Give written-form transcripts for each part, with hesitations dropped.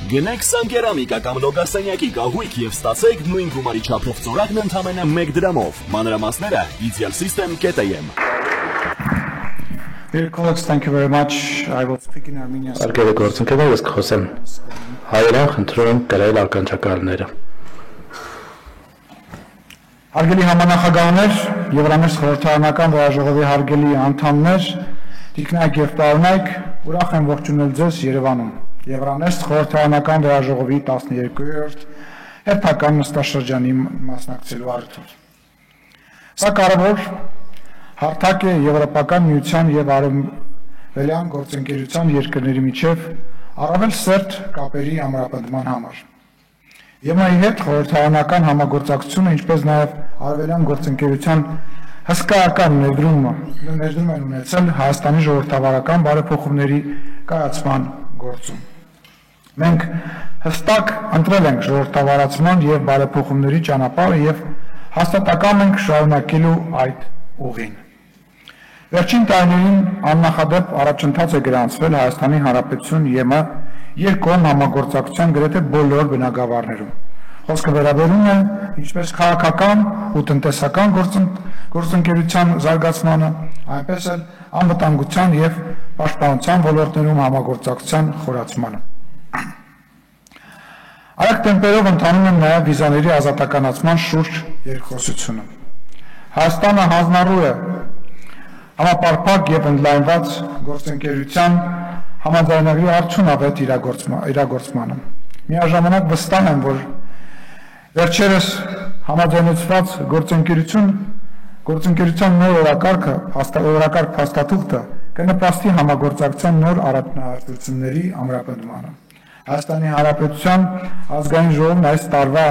Գնեք Սանկերամիկա կամ Լոգարսենյակի կահույք եւ ստացեք նույն գումարի չափով ծորակն ընդամենը 1 դրամով։ Մանրամասները idealsystem.am. Dear colleagues, thank you very much. I will speak in Armenian. Արգելը գործընկերներ ես կխոսեմ հայերեն խնդրում եմ գրել ականջակալները։ Հարգելի համանախագահներ, Եվրանես խորհրդարանական վարաժողովի հարգելի անդամներ, տիկնայք եւ պարոնայք, ուրախ եմ ողջունել ձեզ Երևանում։ Եվրանես խորհրդարանական վարաժողովի 12-րդ հերթական նստաշրջանի մասնակցելու առիթով։ Սա կարևոր հարթակ է Եվրոպական միության եւ Արևելյան գործընկերության երկրների միջև առավել սերտ կապերի ամրապնդման համար։ ԵՄ-ի հետ խորհրդարանական համագործակցությունը, ինչպես նաև Արևելյան գործընկերության հսկայական ներդրում են ունեցել Հայաստանի ժողովրդավարական բարեփոխումների կայացման գործում։ Մենք հստակ ընտրել ենք ժողովրդավարացման եւ բարեփոխումների ճանապարհը եւ հաստատակամ ենք շարունակելու այդ ուղին։ Վերջին տարիներին աննախադեպ առաջընթաց է գրանցվել Հայաստանի Հանրապետություն ԵՄ երկկողմ համագործակցության գրեթե բոլոր բնագավառներում։ Խոսքը վերաբերում է ինչպես քաղաքական ու տնտեսական գործընկերության զարգացմանը, այնպես էլ անվտանգության եւ պաշտպանության ոլորտներում համագործակցության խորացմանը։ Այդ տեմպերով ընթանում է նաեւ վիզաների ազատականացման շուրջ երկխոսությունը։ Հայաստանը հանձնառու է համապարփակ եւ ընդլայնված գործընկերության համաձայնագրի արդյունավետ իրագործմանը։ Միաժամանակ վստահ եմ, որ վերջերս համաձայնեցված գործընկերության նոր օրակարգ փաստաթուղթը կնպաստի համագործակցության նոր առանձնահատկությունների ամրապնդմանը։ Հայաստանի Հանրապետության ազգային ժողովն այս տարվա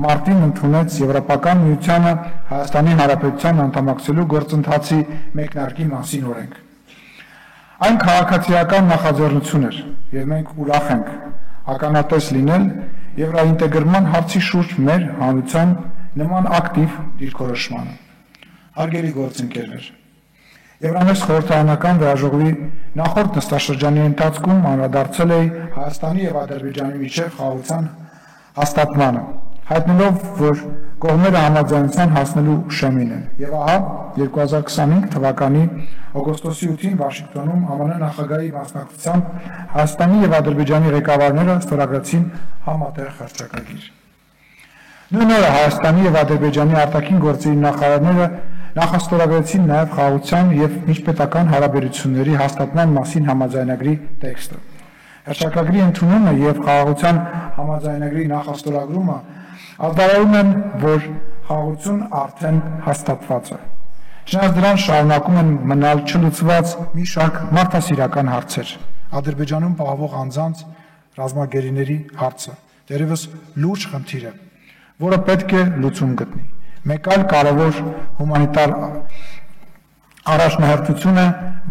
մարտին ընդունեց Եվրոպական միությանը Հայաստանի Հանրապետության անդամակցելու գործընթացի մեկնարկի մասին օրենք։ Այն քաղաքացիական նախաձեռնություն էր, եւ մենք ուրախ ենք ականատես լինել եվրոինտեգրման հարցի շուրջ մեր հանրության նման ակտիվ դիրքորոշմանը։ Հարգելի գործընկերներ, Եվրանես խորհրդարանական վարաժողովի նախորդ նստաշրջանի ընթացքում անդրադարձել էի Հայաստանի եւ Ադրբեջանի միջև խաղաղության հաստատմանը, հայտնելով, որ կողմերը համաձայնության հասնելու շեմին են։ Եվ ահա 2025 թվականի օգոստոսի 8-ին Վաշինգտոնում ԱՄՆ նախագահի մասնակցությամբ Հայաստանի եւ Ադրբեջանի ղեկավարները ստորագրեցին համատեղ հռչակագիր։ Նույն օրը Հայաստանի եւ Ադրբեջանի արտաքին գործերի նախարարները նախաստորագրեցին նաեւ խաղաղության եւ միջպետական հարաբերությունների հաստատման մասին համաձայնագրի տեքստը։ Հռչակագրի ընդունումը եւ խաղաղության համաձայնագրի նախաստորագրումը արտահայտում են, որ խաղաղություն արդեն հաստատված է։ Չնայած դրան շարունակում են մնալ չլուծված մի շարք մարդասիրական հարցեր։ Ադրբեջանում պահվող անձանց ռազմագերիների հարցը դեռևս լուրջ խնդիր է, որը պետք է լուծում գտնի։ Մեկ այլ կարևոր հումանիտար առաջնահերթություն է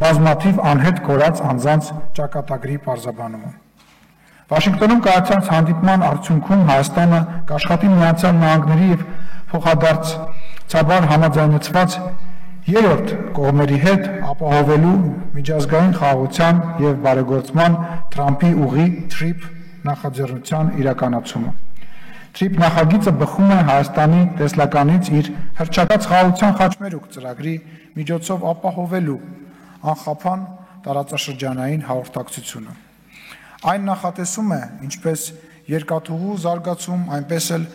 բազմաթիվ անհետ կորած անձանց ճակատագրի պարզաբանումը։ Վաշինգտոնում կայացած հանդիպման արդյունքում Հայաստանը կաշխատի Միացյալ Նահանգների եւ փոխադարձաբար համաձայնեցված երրորդ կողմերի հետ ապահովելու միջազգային խաղաղության եւ բարեգործման Թրամփի ուղի TRIP նախաձեռնության իրականացումը։ TRIP նախագիծը բխում է Հայաստանի տեսլականից իր հռչակած խաղաղության խաչմերուկ ծրագրի միջոցով ապահովելու անխափան տարածաշրջանային հաղորդակցությունը։ Այն նախատեսում է ինչպես երկաթուղու զարգացում, այնպես էլ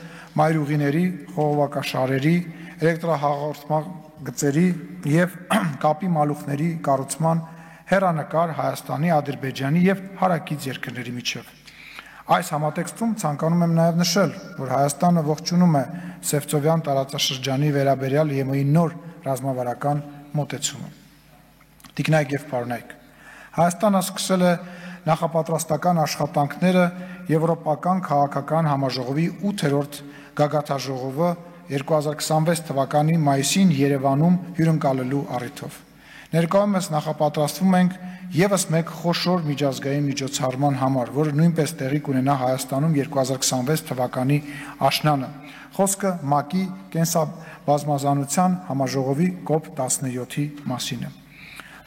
մայրուղիների, խողովակաշարերի, էլեկտրահաղորդման գծերի եւ կապի մալուխների կառուցման հեռանկար Հայաստանի, Ադրբեջանի եւ հարակից երկրների միջև։ Այս համատեքստում ցանկանում եմ նաև նշել, որ Հայաստանը ողջունում է Սևծովյան տարածաշրջանի վերաբերյալ ԵՄ-ի նոր ռազմավարական մոտեցումը։ Տիկնայք եւ պարոնայք, Հայաստանը սկսել է նախապատրաստական աշխատանքները Եվրոպական քաղաքական համաժողովի 8-րդ գագաթաժողովը 2026 թվականի մայիսին Երևանում հյուրընկալելու առիթով։ Ներկայումս նախապատրաստվում ենք եւս մեկ խոշոր միջազգային միջոցառման համար, որը նույնպես տեղի կունենա Հայաստանում 2026 թվականի աշնանը։ Խոսքը ՄԱԿ-ի կենսաբազմազանության համաժողովի COP17-ի մասին է։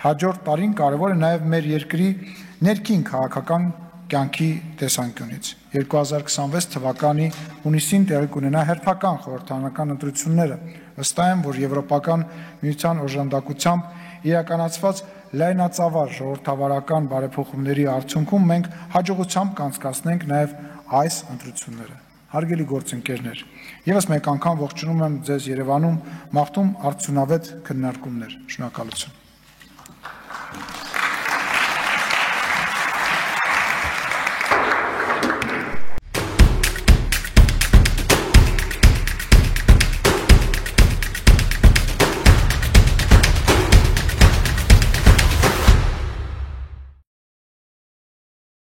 Հաջորդ տարին կարևոր է նաև մեր երկրի ներքին քաղաքական կյանքի տեսանկյունից։ 2026 թվականի հունիսին տեղի կունենա հերթական խորհրդարանական ընտրությունները, վստահ եմ, որ Եվրոպական միության օժանդակությամբ իրականացված լայնածավալ ժողովրդավարական բարեփոխումների արդյունքում մենք հաջողությամբ կանցկացնենք նաև այս ընտրությունները։ Հարգելի գործընկերներ, եւս մեկ անգամ ողջունում եմ ձեզ Երևանում, մաղթում արդյունավետ քննարկումներ։ Շնորհակալություն։